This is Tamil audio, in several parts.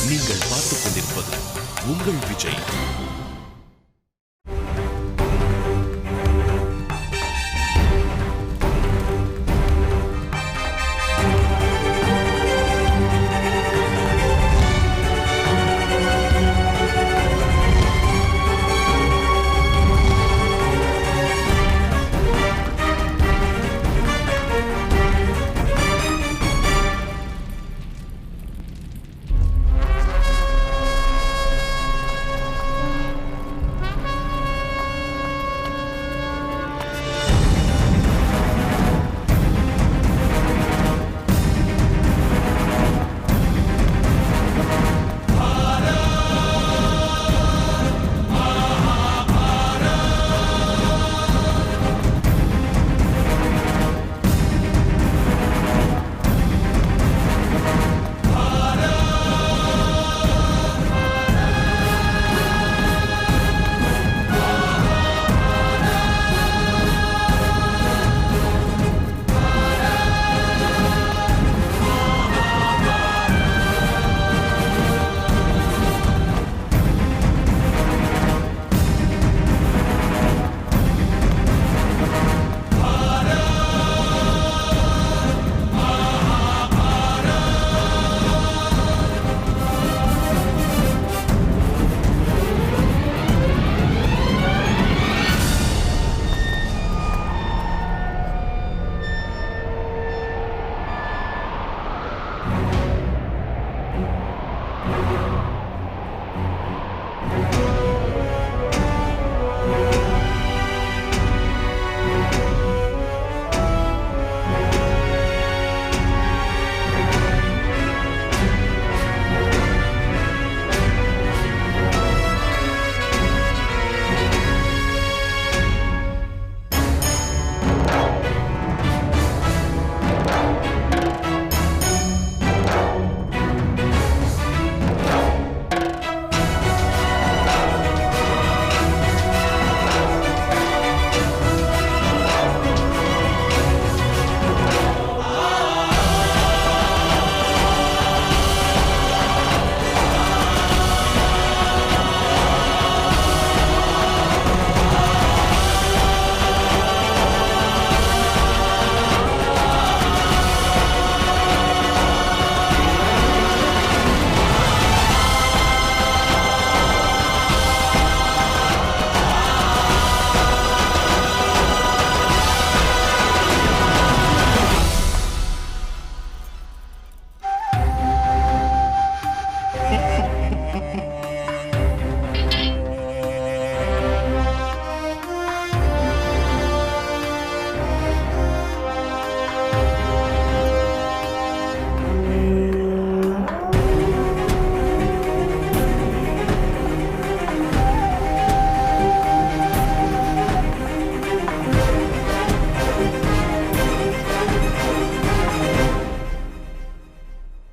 நீங்கள் பார்த்துக் கொண்டிருப்பது உங்கள் விஜய்.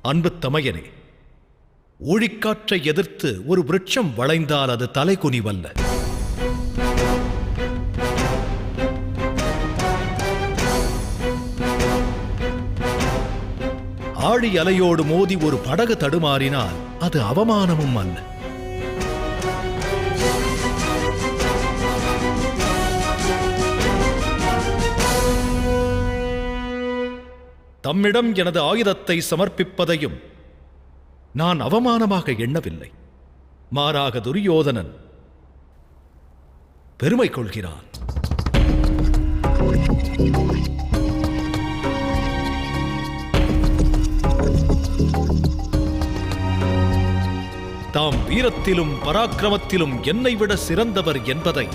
அன்பு தமையனே, ஊழிக்காற்றை எதிர்த்து ஒரு விருட்சம் வளைந்தால் அது தலைகுனிவல்ல. ஆழி அலையோடு மோதி ஒரு படகு தடுமாறினால் அது அவமானமும் அல்ல. தம்மிடம் எனது ஆயுதத்தை சமர்ப்பிப்பதையும் நான் அவமானமாக எண்ணவில்லை. மாறாக துரியோதனன் பெருமை கொள்கிறான். தாம் வீரத்திலும் பராக்கிரமத்திலும் என்னை விட சிறந்தவர் என்பதை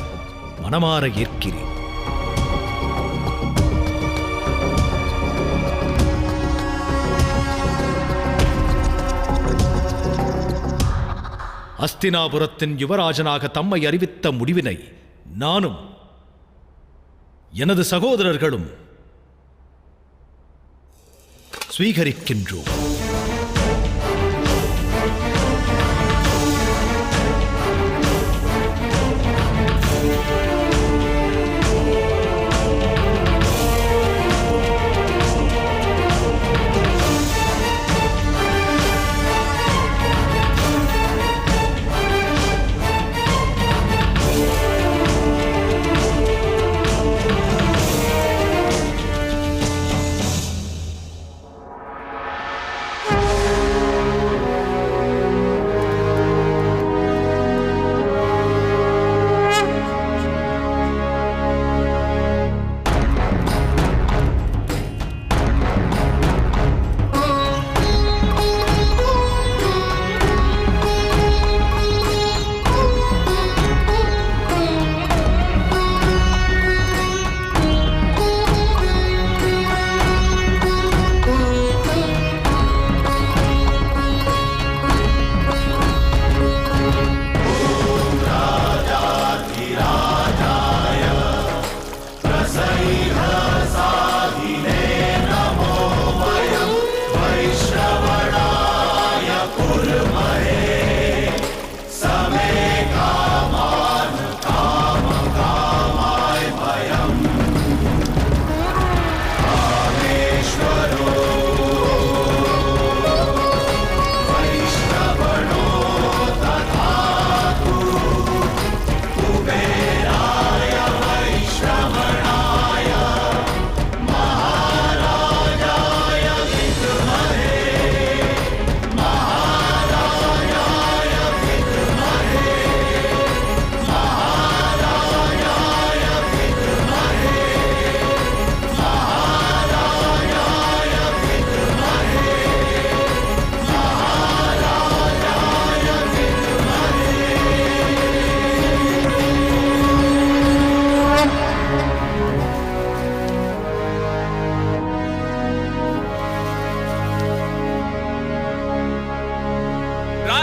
மனமாற ஏற்கிறேன். அஸ்தினாபுரத்தின் யுவராஜனாக தம்மை அறிவித்த முடிவினை நானும் எனது சகோதரர்களும் ஸ்வீகரிக்கின்றோம்.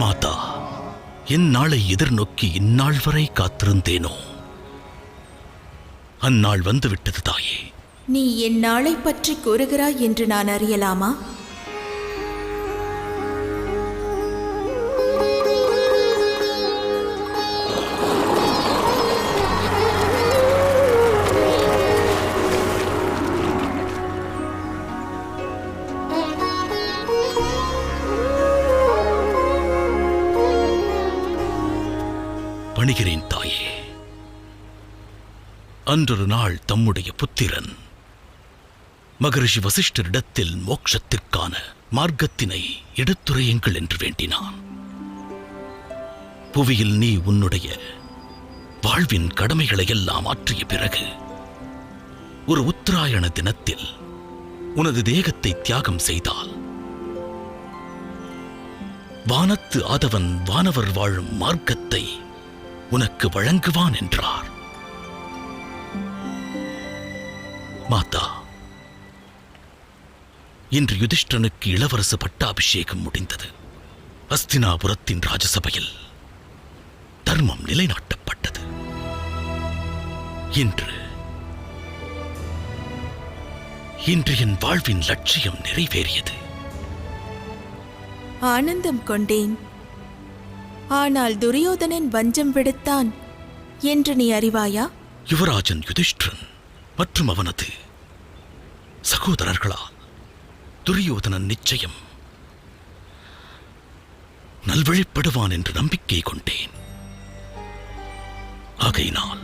மாதா, என் நாளை எதிர்நோக்கி இந்நாள் வரை காத்திருந்தேனோ, அந்நாள் வந்துவிட்டது தாயே. நீ என் நாளை பற்றி கூறுகிறாய் என்று நான் அறியலாமா? பணிகிறேன் தாயே. அன்றொரு நாள் தம்முடைய புத்திரன் மகரிஷி வசிஷ்டரிடத்தில் மோட்சத்திற்கான மார்க்கத்தினை எடுத்துரையுங்கள் என்று வேண்டினான். புவியில் நீ உன்னுடைய வாழ்வின் கடமைகளை எல்லாம் ஆற்றிய பிறகு ஒரு உத்தராயண தினத்தில் உனது தேகத்தை தியாகம் செய்தால் வானத்து ஆதவன் வானவர் வாழும் மார்க்கத்தை உனக்கு வழங்குவான் என்றார். மாதா, இன்று யுதிஷ்டனுக்கு இளவரசு பட்டாபிஷேகம் முடிந்தது. அஸ்தினாபுரத்தின் ராஜசபையில் தர்மம் நிலைநாட்டப்பட்டது. இன்று என் வாழ்வின் லட்சியம் நிறைவேறியது. ஆனந்தம் கொண்டேன். ஆனால் துரியோதனன் வஞ்சம் விடுத்தான் என்று நீ அறிவாயா? யுவராஜன் யுதிஷ்டிரன் மற்றும் அவனது சகோதரர்களால் துரியோதனன் நிச்சயம் நல்வழிப்படுவான் என்று நம்பிக்கை கொண்டேன். ஆகையினால்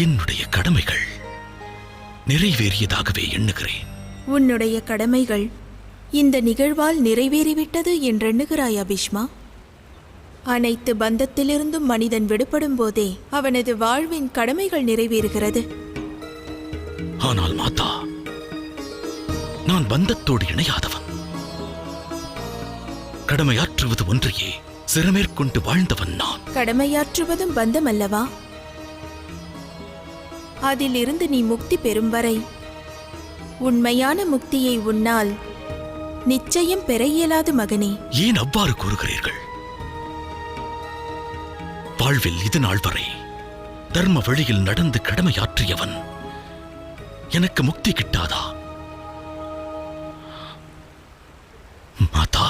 என்னுடைய கடமைகள் நிறைவேறியதாகவே எண்ணுகிறேன். உன்னுடைய கடமைகள் இந்த நிகழ்வால் நிறைவேறிவிட்டது என்றெண்ணுகிறாயா பீஷ்மா? அனைத்து பந்தத்திலிருந்தும் மனிதன் விடுபடும் போதே அவனது வாழ்வின் கடமைகள் நிறைவேறுகிறது. ஆனால் மாதா, நான் பந்தத்தோடு இணையாதவன். கடமையாற்றுவது ஒன்றையே சிறமேற்கொண்டு வாழ்ந்தவன் நான். கடமையாற்றுவதும் பந்தம் அல்லவா? அதிலிருந்து நீ முக்தி பெறும் வரை உண்மையான முக்தியை உன்னால் நிச்சயம் பெற இயலாது மகனே. ஏன் அவ்வாறு கூறுகிறீர்கள்? வாழ்வில் இது நாள் வரை தர்ம வழியில் நடந்து கடமையாற்றியவன் எனக்கு முக்தி கிட்டாதா? மாதா,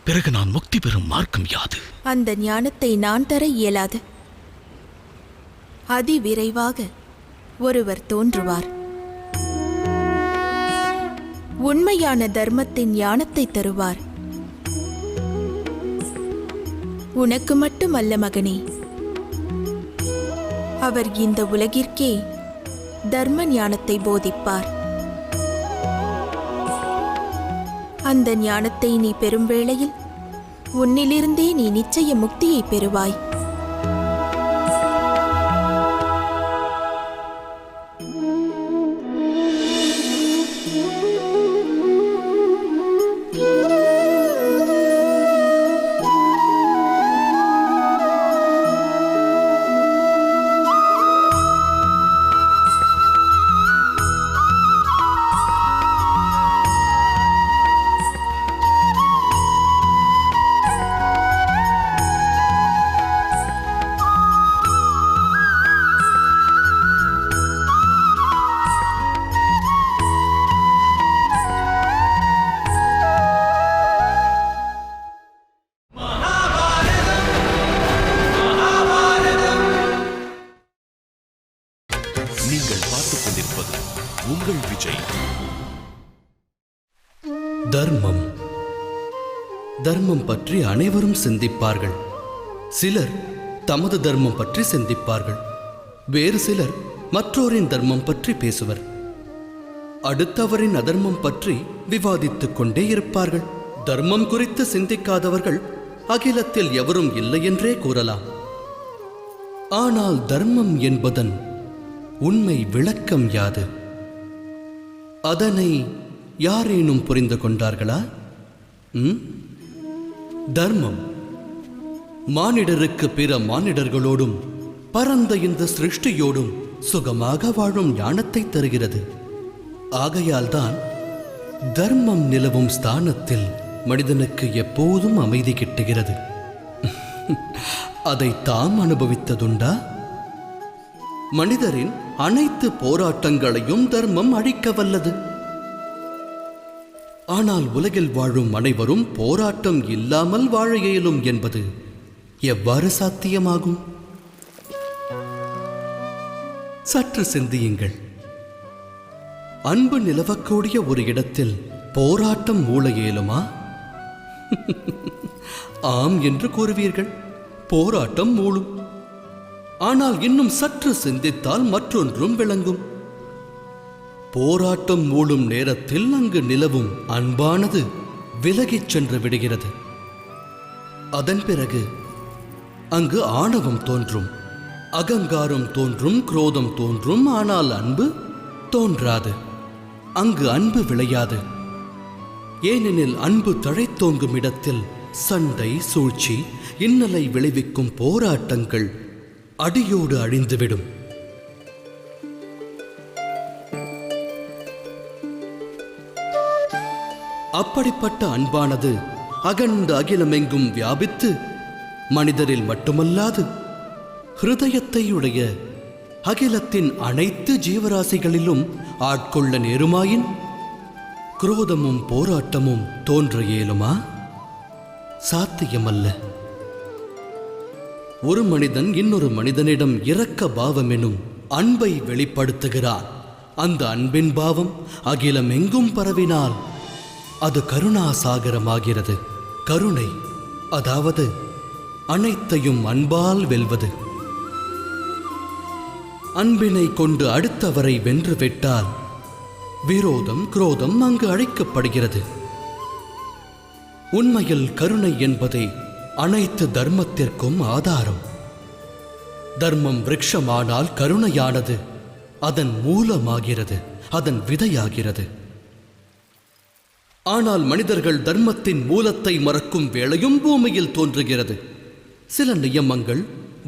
பிறகு நான் முக்தி பெறும் மார்க்கம் யாது? அந்த ஞானத்தை நான் தர இயலாது. அதிவிரைவாக ஒருவர் தோன்றுவார். உண்மையான தர்மத்தின் ஞானத்தை தருவார். உனக்கு மட்டுமல்ல மகனே, அவர் இந்த உலகிற்கே தர்ம ஞானத்தை போதிப்பார். அந்த ஞானத்தை நீ பெறும் வேளையில் உன்னிலிருந்தே நீ நிச்சய முக்தியை பெறுவாய். நீங்கள் பார்த்துக் கொண்டிருப்பது உங்கள் விஜய். தர்மம் தர்மம் பற்றி அனைவரும் சிந்திப்பார்கள். சிலர் தமது தர்மம் பற்றி சிந்திப்பார்கள். வேறு சிலர் மற்றோரின் தர்மம் பற்றி பேசுவர். அடுத்தவரின் அதர்மம் பற்றி விவாதித்துக் கொண்டே இருப்பார்கள். தர்மம் குறித்து சிந்திக்காதவர்கள் அகிலத்தில் எவரும் இல்லை என்றே கூறலாம். ஆனால் தர்மம் என்பதன் உண்மை விளக்கம் யாது? அதனை யாரேனும் புரிந்து கொண்டார்களா? தர்மம் மானிடருக்கு பிற மானிடர்களோடும் பரந்த இந்த சிருஷ்டியோடும் சுகமாக வாழும் ஞானத்தை தருகிறது. ஆகையால்தான் தர்மம் நிலவும் ஸ்தானத்தில் மனிதனுக்கு எப்போதும் அமைதி கிட்டுகிறது. அதை தாம் அனுபவித்ததுண்டா? மனிதரின் அனைத்து போராட்டங்களையும் தர்மம் அழிக்க வல்லது. ஆனால் உலகில் வாழும் அனைவரும் போராட்டம் இல்லாமல் வாழ இயலும் என்பது எவ்வாறு சாத்தியமாகும்? சற்று சிந்தியுங்கள். அன்பு நிலவக்கூடிய ஒரு இடத்தில் போராட்டம் மூள இயலுமா? ஆம் என்று கூறுவீர்கள், போராட்டம் மூளும். ஆனால் இன்னும் சற்று சிந்தித்தால் மற்றொன்றும் விளங்கும். போராட்டம் மூளும் நேரத்தில் அங்கு நிலவும் அன்பானது விலகிச் சென்று விடுகிறது. அதன் பிறகு அங்கு ஆணவம் தோன்றும், அகங்காரம் தோன்றும், குரோதம் தோன்றும். ஆனால் அன்பு தோன்றாது. அங்கு அன்பு விளையாது. ஏனெனில் அன்பு தழைத்தோங்கும் இடத்தில் சண்டை, சூழ்ச்சி, இன்னலை விளைவிக்கும் போராட்டங்கள் அடியோடு அழிந்துவிடும். அப்படிப்பட்ட அன்பானது அகண்ட அகிலமெங்கும் வியாபித்து மனிதரில் மட்டுமல்லாது ஹிருதயத்தையுடைய அகிலத்தின் அனைத்து ஜீவராசிகளிலும் ஆட்கொள்ள நேருமாயின் குரோதமும் போராட்டமும் தோன்ற இயலுமா? சாத்தியமல்ல. ஒரு மனிதன் இன்னொரு மனிதனிடம் இரக்க பாவம் எனும் அன்பை வெளிப்படுத்துகிறான். அந்த அன்பின் பாவம் அகிலம் எங்கும் பரவினால் அது கருணாசாகரமாகிறது. கருணை, அதாவது அனைத்தையும் அன்பால் வெல்வது. அன்பினை கொண்டு அடுத்தவரை வென்றுவிட்டால் விரோதம், குரோதம் அங்கு அழைக்கப்படுகிறது. உண்மையில் கருணை என்பதே அனைத்து தர்மத்திற்கும் ஆதாரம். தர்மம் விருட்சமானால் கருணையானது அதன் மூலமாகிறது, அதன் விதையாகிறது. ஆனால் மனிதர்கள் தர்மத்தின் மூலத்தை மறக்கும் வேளையும் பூமியில் தோன்றுகிறது. சில நியமங்கள்,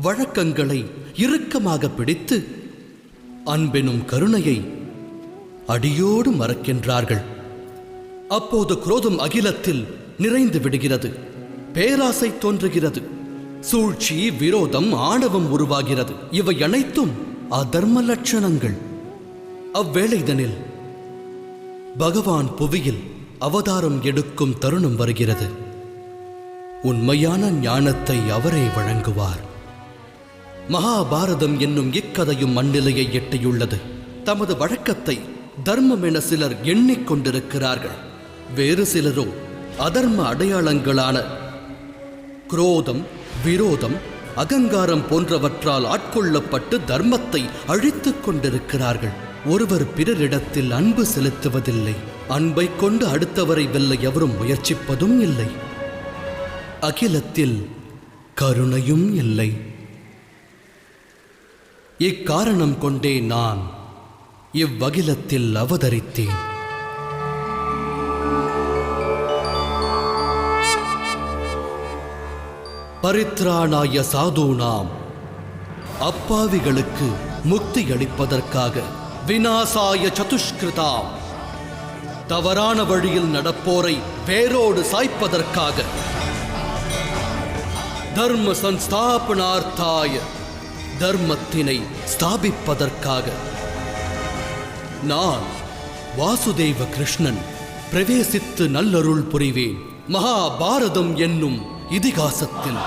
வழக்கங்களை இறுக்கமாக பிடித்து அன்பெனும் கருணையை அடியோடு மறக்கின்றார்கள். அப்போது குரோதம் அகிலத்தில் நிறைந்து விடுகிறது. பேராசை தோன்றுகிறது. சூழ்ச்சி, விரோதம், ஆணவம் உருவாகிறது. இவை அனைத்தும் அதர்ம லட்சணங்கள். அவ்வேளைதனில் பகவான் புவியில் அவதாரம் எடுக்கும் தருணம் வருகிறது. உண்மையான ஞானத்தை அவரே வழங்குவார். மகாபாரதம் என்னும் இக்கதையும் மண்ணிலையை எட்டியுள்ளது. தமது வழக்கத்தை தர்மம் என சிலர் எண்ணிக்கொண்டிருக்கிறார்கள். வேறு சிலரோ அதர்ம அடையாளங்களான குரோதம், விரோதம், அகங்காரம் போன்றவற்றால் ஆட்கொள்ளப்பட்டு தர்மத்தை அழித்துக் கொண்டிருக்கிறார்கள். ஒருவர் பிறரிடத்தில் அன்பு செலுத்துவதில்லை. அன்பை கொண்டு அடுத்தவரை வெல்ல எவரும் முயற்சிப்பதும் இல்லை. அகிலத்தில் கருணையும் இல்லை. இக்காரணம் கொண்டே நான் இவ்வகிலத்தில் அவதரித்தேன். பரித்ராணாய சாதூனாம், அப்பாவிகளுக்கு முக்தி அளிப்பதற்காக, விநாசாய சதுஷ்கிருதாம், தவறான வழியில் நடப்போரை வேரோடு சாய்ப்பதற்காக, தர்ம சன்ஸ்தாபனார்த்தாய, தர்மத்தினை ஸ்தாபிப்பதற்காக நான் வாசுதேவ கிருஷ்ணன் பிரவேசித்து நல்லருள் புரிவேன். மகாபாரதம் என்னும் இதிகாசத்தில்